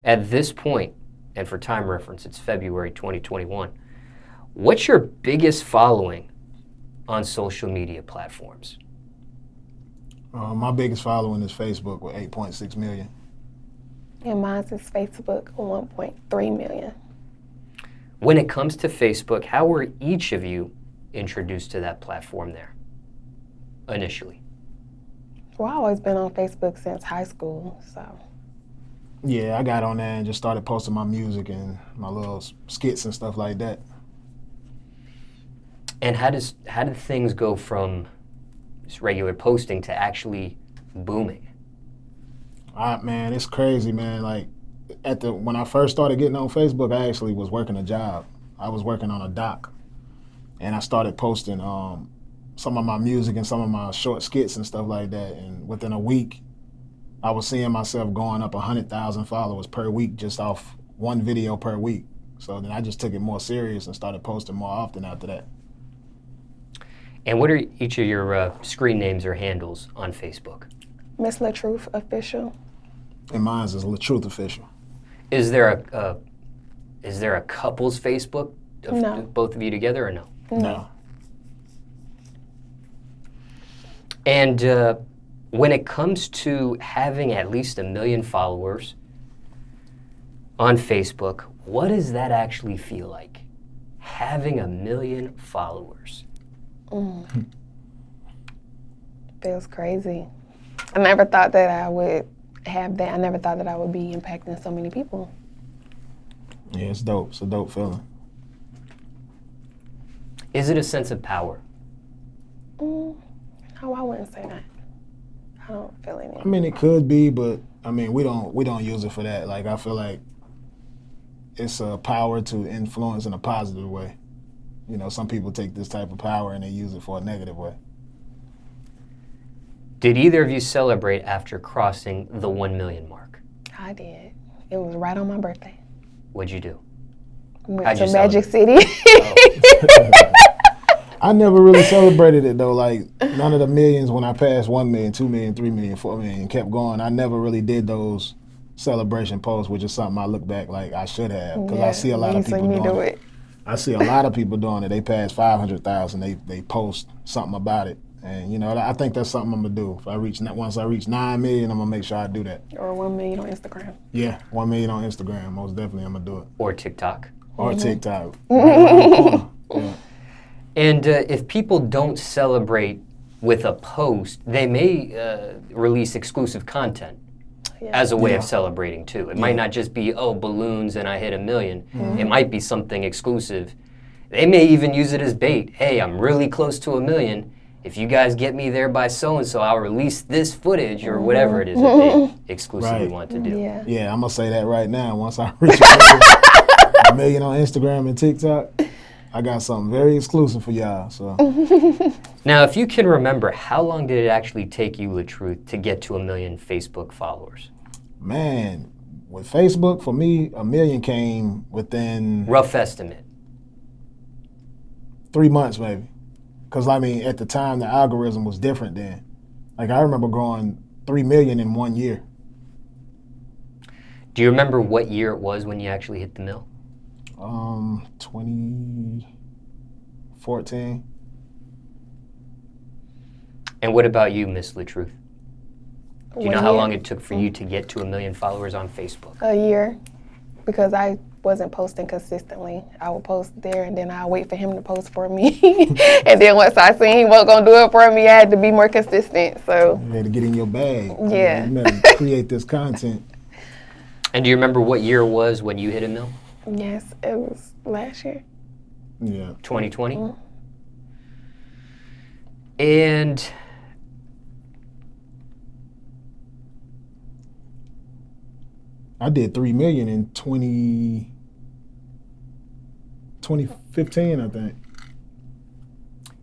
At this point, and for time reference, it's February 2021, what's your biggest following on social media platforms? My biggest following is Facebook with 8.6 million. And mine is Facebook, 1.3 million. When it comes to Facebook, how were each of you introduced to that platform there initially? Well, I've always been on Facebook since high school, so. Yeah, I got on there and just started posting my music and my little skits and stuff like that. And how did things go from just regular posting to actually booming? Man, it's crazy, man. Like when I first started getting on Facebook, I actually was working a job. I was working on a dock, and I started posting some of my music and some of my short skits and stuff like that. And within a week, I was seeing myself going up 100,000 followers per week just off one video per week. So then I just took it more serious and started posting more often after that. And what are each of your screen names or handles on Facebook? Miss LaTruth Official. And mine is LaTruth Official. Is there a couple's Facebook of No. both of you together or no? No. And when it comes to having at least 1 million followers on Facebook, what does that actually feel like? Having 1 million followers. Feels crazy. I never thought that I would have that. I never thought that I would be impacting so many people. Yeah, it's dope. It's a dope feeling. Is it a sense of power? No, I wouldn't say that. I don't feel any. I mean, it could be, but I mean, we don't use it for that. Like, I feel like it's a power to influence in a positive way. You know, some people take this type of power and they use it for a negative way. Did either of you celebrate after crossing the 1 million mark? I did. It was right on my birthday. What'd you do? Went How'd to you Magic celebrate? City. I never really celebrated it though. Like none of the millions when I passed 1 million, 2 million, 3 million, 4 million, kept going. I never really did those celebration posts, which is something I look back like I should have because I see a lot of people doing it. I see a lot of people doing it. They pass 500,000. They post something about it, and you know I think that's something I'm gonna do. Once I reach 9 million, I'm gonna make sure I do that. Or 1 million on Instagram. Yeah, 1 million on Instagram. Most definitely, I'm gonna do it. Or TikTok? Or TikTok. Right around the corner. Yeah. And if people don't celebrate with a post, they may release exclusive content as a way of celebrating too. It might not just be, oh, balloons and I hit 1 million. It might be something exclusive. They may even use it as bait. Hey, I'm really close to 1 million. If you guys get me there by so-and-so, I'll release this footage or whatever it is that they exclusively want to do. Yeah, I'm going to say that right now. Once I reach 1 million on Instagram and TikTok, I got something very exclusive for y'all. So Now, if you can remember, how long did it actually take you, LaTruth, to get to 1 million Facebook followers? Man, with Facebook, for me, 1 million came within... Rough estimate. 3 months, maybe. Because, I mean, at the time, the algorithm was different then. Like, I remember growing 3 million in 1 year. Do you remember what year it was when you actually hit the mill? 2014. And what about you, Miss LaTruth? Do you know 1 how year. long it took for you to get to 1 million followers on Facebook? A year, because I wasn't posting consistently. I would post there and then I'd wait for him to post for me. And then once I seen he wasn't gonna do it for me, I had to be more consistent. So You had to get in your bag. Yeah. You had to create this content. And do you remember what year it was when you hit a mill? yes, it was last year. Yeah. 2020? And I did 3 million in 2015, I think.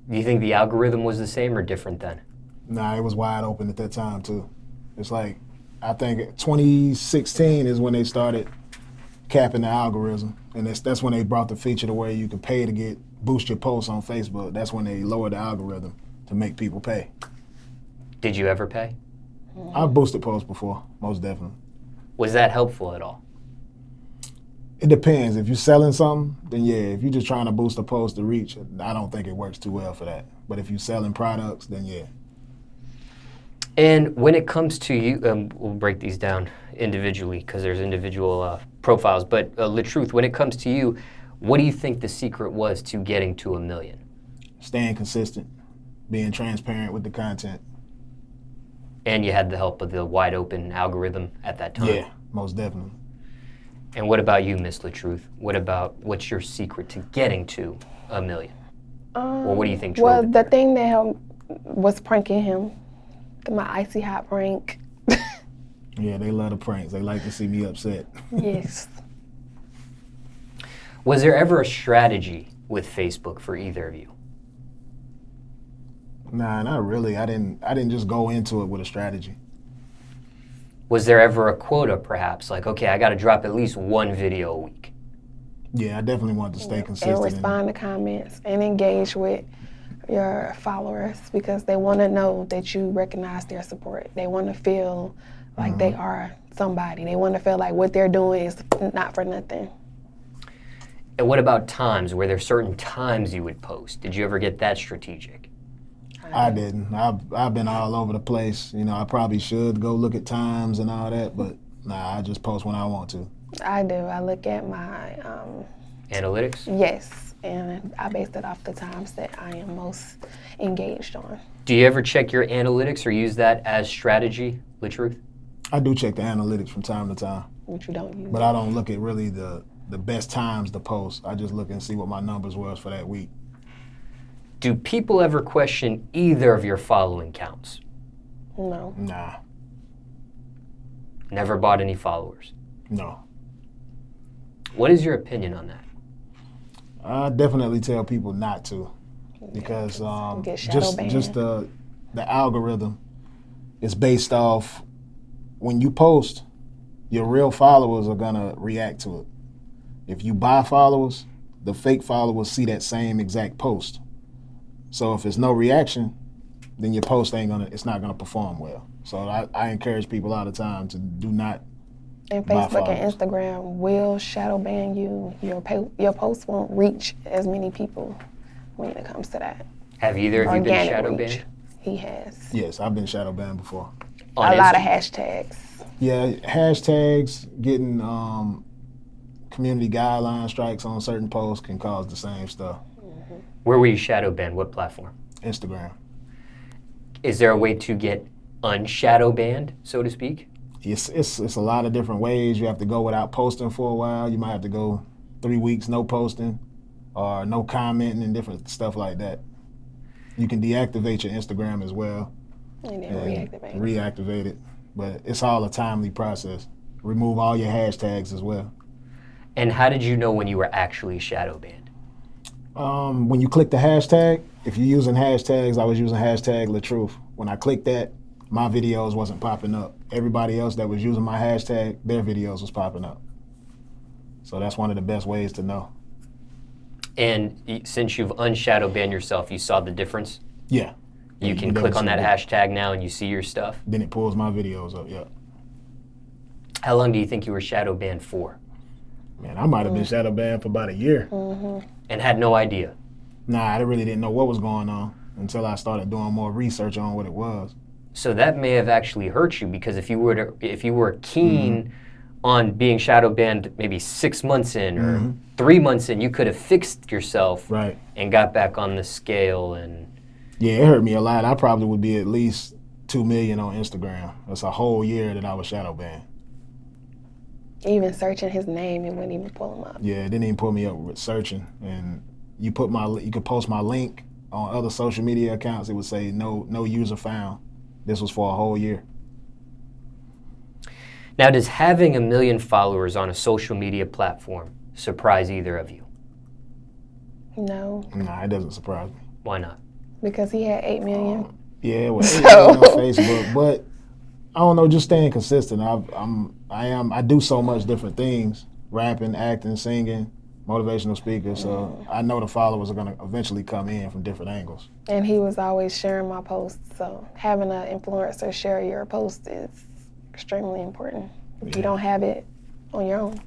do you think the algorithm was the same or different then? Nah, it was wide open at that time too. It's like, I think 2016 is when they started capping the algorithm, and that's when they brought the feature to where you can pay to boost your posts on Facebook. That's when they lowered the algorithm to make people pay. Did you ever pay? I've boosted posts before, most definitely. Was that helpful at all? It depends. If you're selling something, then yeah. If you're just trying to boost a post to reach, I don't think it works too well for that. But if you're selling products, then yeah. And when it comes to you, we'll break these down individually because there's individual profiles. But LaTruth, when it comes to you, what do you think the secret was to getting to 1 million? Staying consistent, being transparent with the content. And you had the help of the wide open algorithm at that time? Yeah, most definitely. And what about you, Miss LaTruth? What's your secret to getting to 1 million? Or what do you think drove Well, it the there? thing that helped was pranking him. My icy hot prank. Yeah, they love the pranks. They like to see me upset. Yes. Was there ever a strategy with Facebook for either of you? Nah, not really. I didn't just go into it with a strategy. Was there ever a quota, perhaps? Like, okay, I got to drop at least 1 video a week. Yeah, I definitely wanted to stay consistent. And respond to comments and engage with your followers because they want to know that you recognize their support. They want to feel like they are somebody. They want to feel like what they're doing is not for nothing. And what about times? Were there certain times you would post? Did you ever get that strategic? I didn't. I've been all over the place. You know, I probably should go look at times and all that, but nah, I just post when I want to. I do. I look at my Analytics? yes, and I base it off the times that I am most engaged on. Do you ever check your analytics or use that as strategy, LaTruth? I do check the analytics from time to time, Which you don't use. but I don't look at really the best times to post. I just look and see what my numbers was for that week. Do people ever question either of your following counts? No. Nah, Never bought any followers. no. What is your opinion on that? I definitely tell people not to, because Get shadow banned. just the algorithm is based off when you post, your real followers are gonna react to it. If you buy followers, the fake followers see that same exact post. So if there's no reaction, then your post it's not gonna perform well. So I encourage people all the time to do not. And buy Facebook and followers. Instagram will shadow ban you. Your posts won't reach as many people when it comes to that. Have either of you been Organic shadow reach. banned? He has. Yes, I've been shadow banned before. On A lot of Insta- hashtags. Yeah, hashtags, getting community guideline strikes on certain posts can cause the same stuff. Where were you shadow banned? What platform? Instagram. Is there a way to get unshadow banned, so to speak? It's a lot of different ways. You have to go without posting for a while. You might have to go 3 weeks no posting or no commenting and different stuff like that. You can deactivate your Instagram as well. And then reactivate. Reactivate it. But it's all a timely process. Remove all your hashtags as well. And how did you know when you were actually shadow banned? When you click the hashtag, if you're using hashtags, I was using hashtag LaTruth. When I clicked that, my videos wasn't popping up. Everybody else that was using my hashtag, their videos was popping up. So that's one of the best ways to know. And since you've unshadow banned yourself, you saw the difference? Yeah. You can never click on see that it. hashtag now and you see your stuff? Then it pulls my videos up, yeah. How long do you think you were shadow banned for? Man, I might have been shadow banned for about a year. And had no idea? Nah, I really didn't know what was going on until I started doing more research on what it was. So that may have actually hurt you because if you were keen on being shadow banned maybe 6 months in or 3 months in, you could have fixed yourself Right. and got back on the scale. And Yeah, it hurt me a lot. I probably would be at least 2 million on Instagram. That's a whole year that I was shadow banned. Even searching his name, it wouldn't even pull him up. Yeah, it didn't even put me up with searching. And you could post my link on other social media accounts. It would say no user found. This was for a whole year. now, does having 1 million followers on a social media platform surprise either of you? No, Nah, it doesn't surprise me. Why not? because he had 8 million. Yeah, it was So- 8 million on Facebook, but I don't know, just staying consistent. I do so much different things: rapping, acting, singing, motivational speaker. So I know the followers are gonna eventually come in from different angles. And he was always sharing my posts. So having an influencer share your post is extremely important. If you don't have it on your own.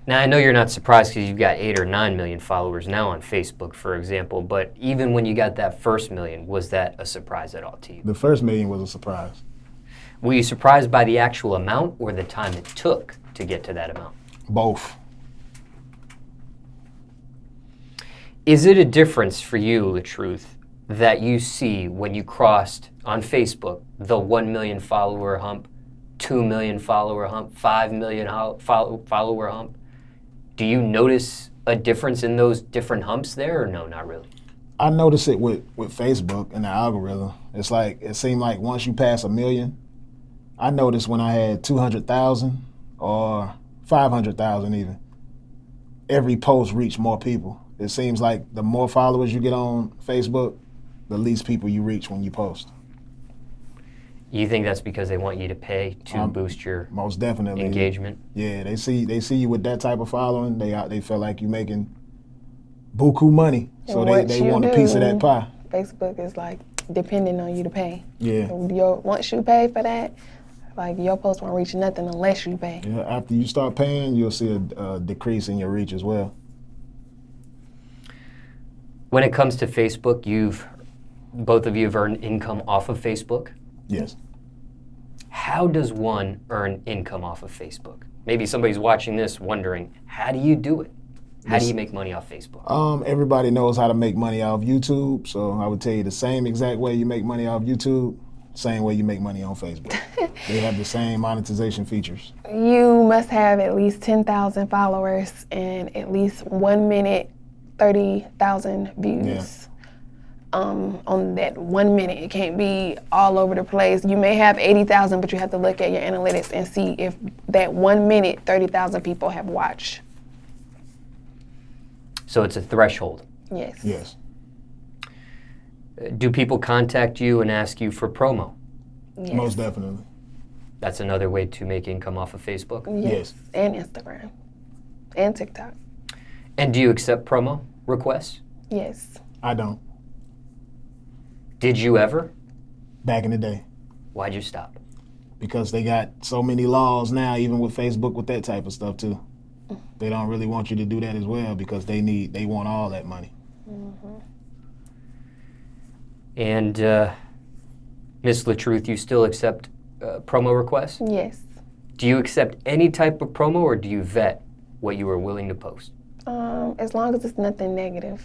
Now, I know you're not surprised because you've got 8 or 9 million followers now on Facebook, for example, but even when you got that first million, was that a surprise at all to you? The first million was a surprise. Were you surprised by the actual amount or the time it took to get to that amount? Both. Is it a difference for you, LaTruth, that you see when you crossed on Facebook the 1 million follower hump, 2 million follower hump, 5 million follower hump? Do you notice a difference in those different humps there, or no, not really? I notice it with Facebook and the algorithm. It's like, it seemed like once you pass 1 million, I noticed when I had 200,000 or 500,000 even, every post reached more people. It seems like the more followers you get on Facebook, the least people you reach when you post. You think that's because they want you to pay to boost your most definitely engagement? Yeah, they see you with that type of following. They feel like you're making buku money, so they want a piece of that pie. Facebook is like depending on you to pay. Yeah. So once you pay for that, like your post won't reach nothing unless you pay. Yeah. After you start paying, you'll see a decrease in your reach as well. When it comes to Facebook, both of you have earned income off of Facebook? Yes. How does one earn income off of Facebook? Maybe somebody's watching this wondering, how do you do it? How do you make money off Facebook? Everybody knows how to make money off YouTube, so I would tell you the same exact way you make money off YouTube, same way you make money on Facebook. They have the same monetization features. You must have at least 10,000 followers and at least 1 minute, 30,000 views. Yeah. On that 1 minute. It can't be all over the place. You may have 80,000, but you have to look at your analytics and see if that 1 minute, 30,000 people have watched. So it's a threshold. Yes. Yes. Do people contact you and ask you for promo? Yes. Most definitely. That's another way to make income off of Facebook? Yes. And Instagram. And TikTok. And do you accept promo requests? Yes. I don't. Did you ever? Back in the day. Why'd you stop? Because they got so many laws now, even with Facebook, with that type of stuff too. They don't really want you to do that as well because they want all that money. Mm-hmm. And Miss LaTruth, you still accept promo requests? Yes. Do you accept any type of promo, or do you vet what you are willing to post? As long as it's nothing negative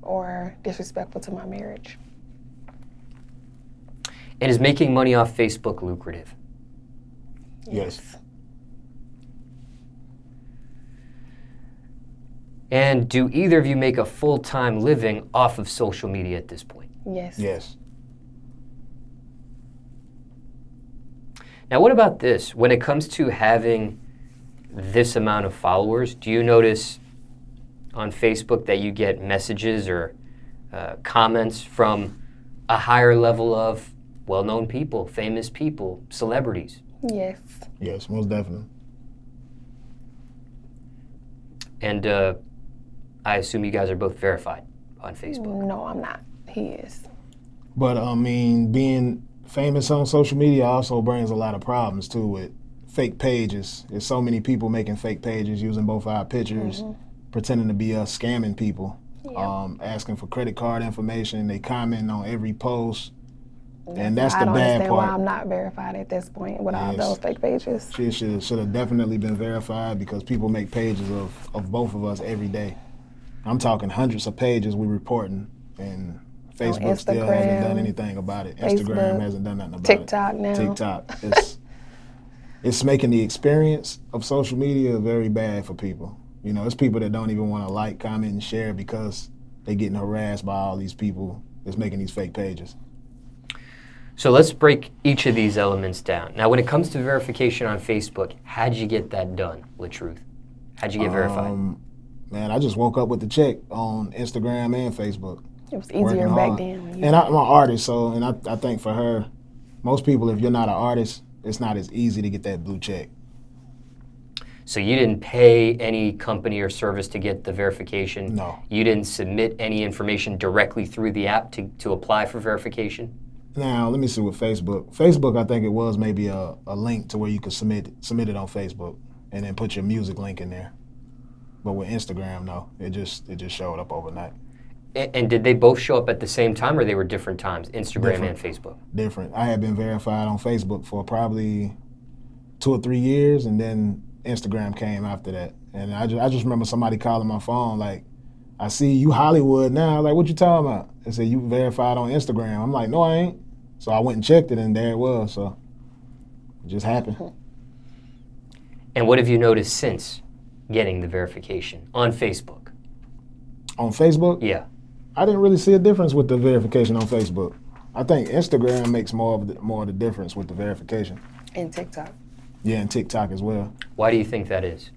or disrespectful to my marriage. And is making money off Facebook lucrative? Yes. And do either of you make a full-time living off of social media at this point? Yes. Yes. Now, what about this? When it comes to having this amount of followers, do you notice on Facebook that you get messages or comments from a higher level of well-known people, famous people, celebrities? Yes. Yes, most definitely. And I assume you guys are both verified on Facebook. No, I'm not. He is. But I mean, being famous on social media also brings a lot of problems too with fake pages. There's so many people making fake pages using both our pictures, pretending to be us, scamming people, asking for credit card information. They comment on every post. And that's the bad part. I don't understand why I'm not verified at this point with all those fake pages. She should have definitely been verified because people make pages of both of us every day. I'm talking hundreds of pages we're reporting, and Facebook still hasn't done anything about it. Instagram hasn't done nothing about TikTok it. now. TikTok. It's making the experience of social media very bad for people. You know, it's people that don't even want to like, comment, and share because they're getting harassed by all these people that's making these fake pages. So let's break each of these elements down. Now, when it comes to verification on Facebook, how'd you get that done, LaTruth? How'd you get verified? Man, I just woke up with the check on Instagram and Facebook. It was easier back then. And I'm an artist, and I think for her, most people, if you're not an artist, it's not as easy to get that blue check. So you didn't pay any company or service to get the verification? No. You didn't submit any information directly through the app to apply for verification? Now, let me see with Facebook. Facebook, I think it was maybe a link to where you could submit it on Facebook and then put your music link in there. But with Instagram, no, it just showed up overnight. And did they both show up at the same time, or they were different times, Instagram and Facebook? Different. I had been verified on Facebook for probably 2 or 3 years, and then Instagram came after that. And I just remember somebody calling my phone like, I see you Hollywood now. Like, what you talking about? They said, you verified on Instagram. I'm like, no, I ain't. So I went and checked it, and there it was. So it just happened. And what have you noticed since getting the verification on Facebook? On Facebook? Yeah. I didn't really see a difference with the verification on Facebook. I think Instagram makes more of the difference with the verification. And TikTok. Yeah, and TikTok as well. Why do you think that is?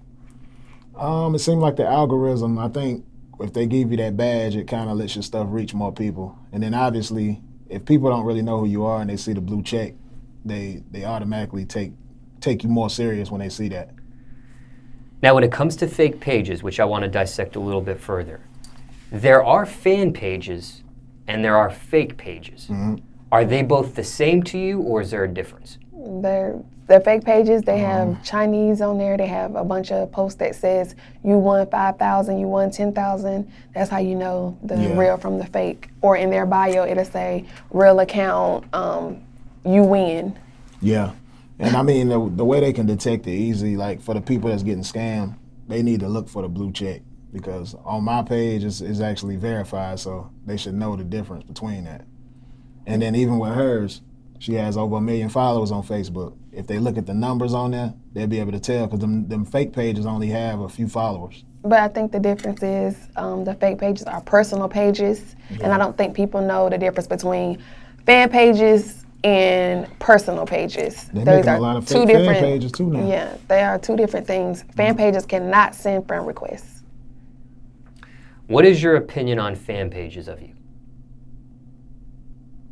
It seemed like the algorithm, I think if they give you that badge, it kind of lets your stuff reach more people. And then obviously, if people don't really know who you are and they see the blue check, they automatically take you more serious when they see that. Now, when it comes to fake pages, which I want to dissect a little bit further, there are fan pages and there are fake pages. Mm-hmm. Are they both the same to you, or is there a difference? They're fake pages. They have Chinese on there. They have a bunch of posts that says you won 5,000, you won 10,000. That's how you know the real from the fake. Or in their bio, it'll say real account, you win. Yeah, and I mean the way they can detect it easy, like for the people that's getting scammed, they need to look for the blue check, because on my page it's actually verified, so they should know the difference between that. And then even with hers, she has over 1 million followers on Facebook. If they look at the numbers on there, they'll be able to tell, because them fake pages only have a few followers. But I think the difference is the fake pages are personal pages, and I don't think people know the difference between fan pages and personal pages. They're making a lot of fake fan pages too now. Yeah, they are two different things. Fan pages cannot send friend requests. What is your opinion on fan pages of you?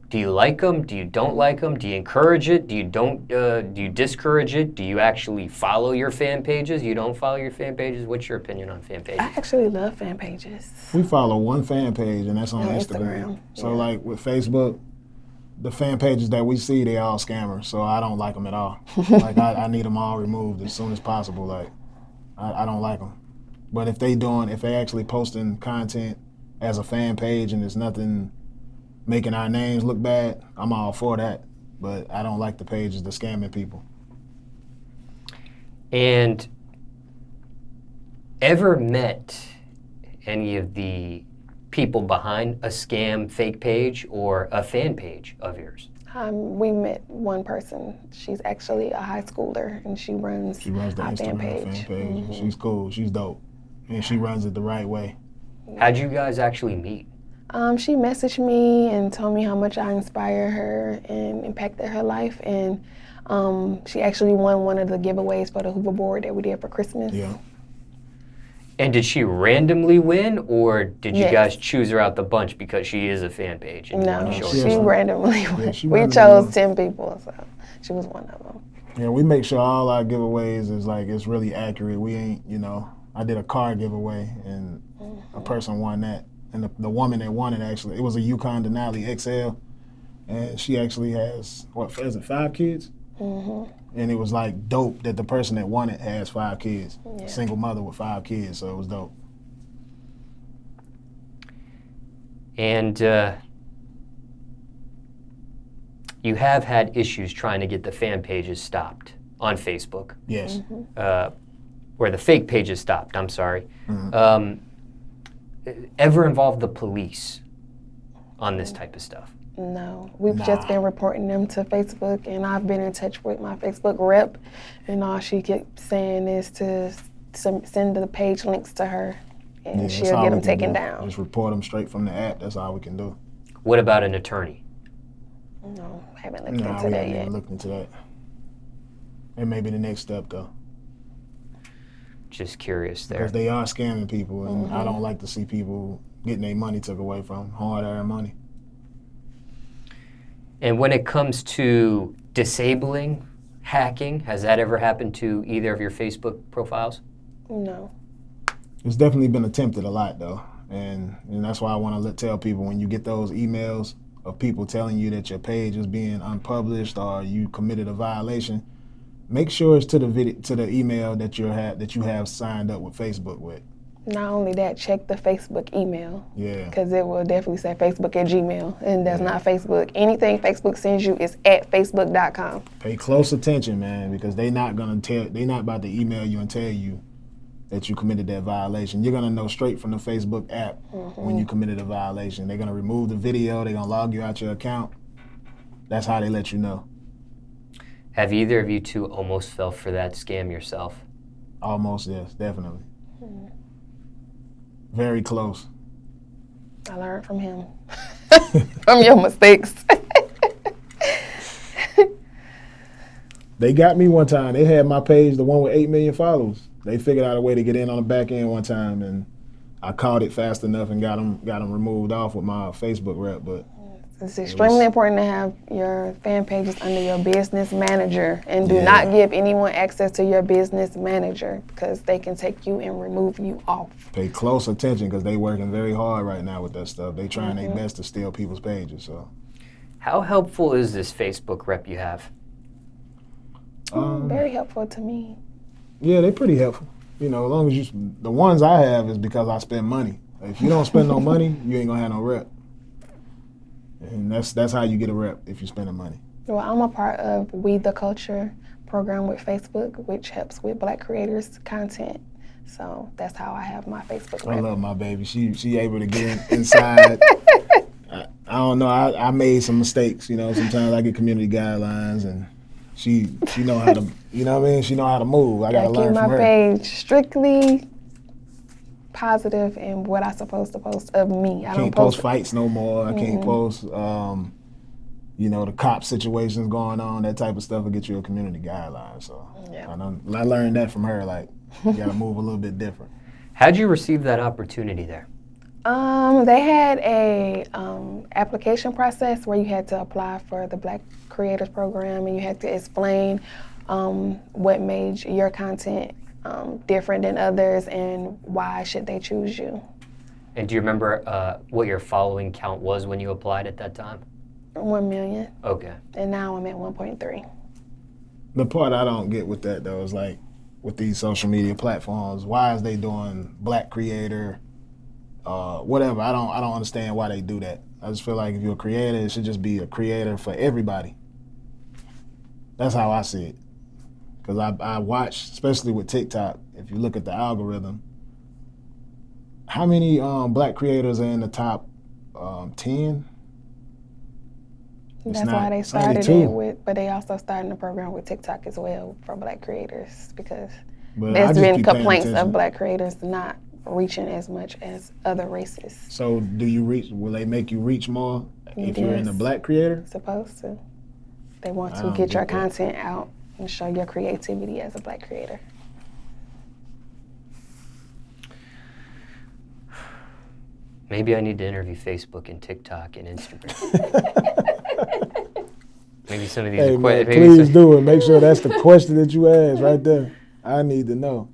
Do you like them? Do you don't like them? Do you encourage it? Do you discourage it? Do you actually follow your fan pages? You don't follow your fan pages? What's your opinion on fan pages? I actually love fan pages. We follow one fan page, and that's on Instagram. So like with Facebook, the fan pages that we see, they all scammers. So I don't like them at all. Like I need them all removed as soon as possible. Like I don't like them. But if they actually posting content as a fan page and there's nothing making our names look bad, I'm all for that. But I don't like the pages that scamming people. And ever met any of the people behind a scam fake page or a fan page of yours? We met one person. She's actually a high schooler, and she runs the Instagram fan page. Mm-hmm. She's cool. She's dope. And she runs it the right way. How'd you guys actually meet? She messaged me and told me how much I inspired her and impacted her life. And she actually won one of the giveaways for the hoverboard that we did for Christmas. Yeah. And did she randomly win, or did you guys choose her out the bunch because she is a fan page? And no, you she randomly won. We chose won. 10 people, so she was one of them. Yeah, we make sure all our giveaways is like, it's really accurate. We ain't, I did a car giveaway and a person won that. And the woman that won it, actually, it was a Yukon Denali XL. And she actually has, 5 kids? Mm-hmm. And it was like dope that the person that won it has 5 kids. Yeah. Single mother with 5 kids, so it was dope. And you have had issues trying to get the fan pages stopped on Facebook. Yes. Mm-hmm. Or the fake pages stopped, I'm sorry. Mm-hmm. Ever involved the police on this type of stuff? No, we've just been reporting them to Facebook, and I've been in touch with my Facebook rep, and all she kept saying is to send the page links to her, and she'll get them taken down. Just report them straight from the app. That's all we can do. What about an attorney? No, I haven't looked into that yet. We haven't looked into that. It may be the next step, though. Just curious there. Because they are scamming people, and I don't like to see people getting their money took away from them, hard-earned money. And when it comes to disabling hacking, has that ever happened to either of your Facebook profiles? No. It's definitely been attempted a lot, though. And that's why I want to tell people, when you get those emails of people telling you that your page is being unpublished or you committed a violation, make sure it's to the email that you have signed up with Facebook with. Not only that, check the Facebook email. Yeah. Because it will definitely say Facebook at Gmail, and that's not Facebook. Anything Facebook sends you is at facebook.com. Pay close attention, man, because they not about to email you and tell you that you committed that violation. You're gonna know straight from the Facebook app when you committed a violation. They're gonna remove the video. They're gonna log you out your account. That's how they let you know. Have either of you two almost fell for that scam yourself? Almost, yes, definitely. Very close. I learned from him. From your mistakes. They got me one time. They had my page, the one with 8 million followers. They figured out a way to get in on the back end one time, and I caught it fast enough and got them removed off with my Facebook rep. But it's extremely important to have your fan pages under your business manager, and do not give anyone access to your business manager, because they can take you and remove you off. Pay close attention, because they working very hard right now with that stuff. They trying their best to steal people's pages. So, how helpful is this Facebook rep you have? Very helpful to me. Yeah, they're pretty helpful. You know, as long as the ones I have is because I spend money. If you don't spend no money, you ain't gonna have no rep. And that's how you get a rep, if you're spending money. Well, I'm a part of We the Culture program with Facebook, which helps with Black creators' content. So that's how I have my Facebook rep. I love my baby. She able to get inside. I don't know. I made some mistakes. You know, sometimes I get community guidelines, and she know how to. You know what I mean? She know how to move. I gotta learn from her. Keep my page strictly positive and what I supposed to post of me. I can't post fights no more. I can't post, the cop situations going on. That type of stuff will get you a community guideline. So I learned that from her. Like, you got to move a little bit different. How'd you receive that opportunity there? They had a application process where you had to apply for the Black Creators Program, and you had to explain what made your content different than others, and why should they choose you. And do you remember what your following count was when you applied at that time? 1 million. Okay. And now I'm at 1.3. The part I don't get with that, though, is like, with these social media platforms, why is they doing Black creator, whatever? I don't understand why they do that. I just feel like if you're a creator, it should just be a creator for everybody. That's how I see it. Because I watch, especially with TikTok, if you look at the algorithm, how many Black creators are in the top 10? That's why they started it with, but they also started a program with TikTok as well for Black creators, because there's been complaints of Black creators not reaching as much as other races. So will they make you reach more if you're in the Black creator? Supposed to. They want to get your content out and show your creativity as a Black creator. Maybe I need to interview Facebook and TikTok and Instagram. Maybe some of these please do it. Make sure that's the question that you ask right there. I need to know.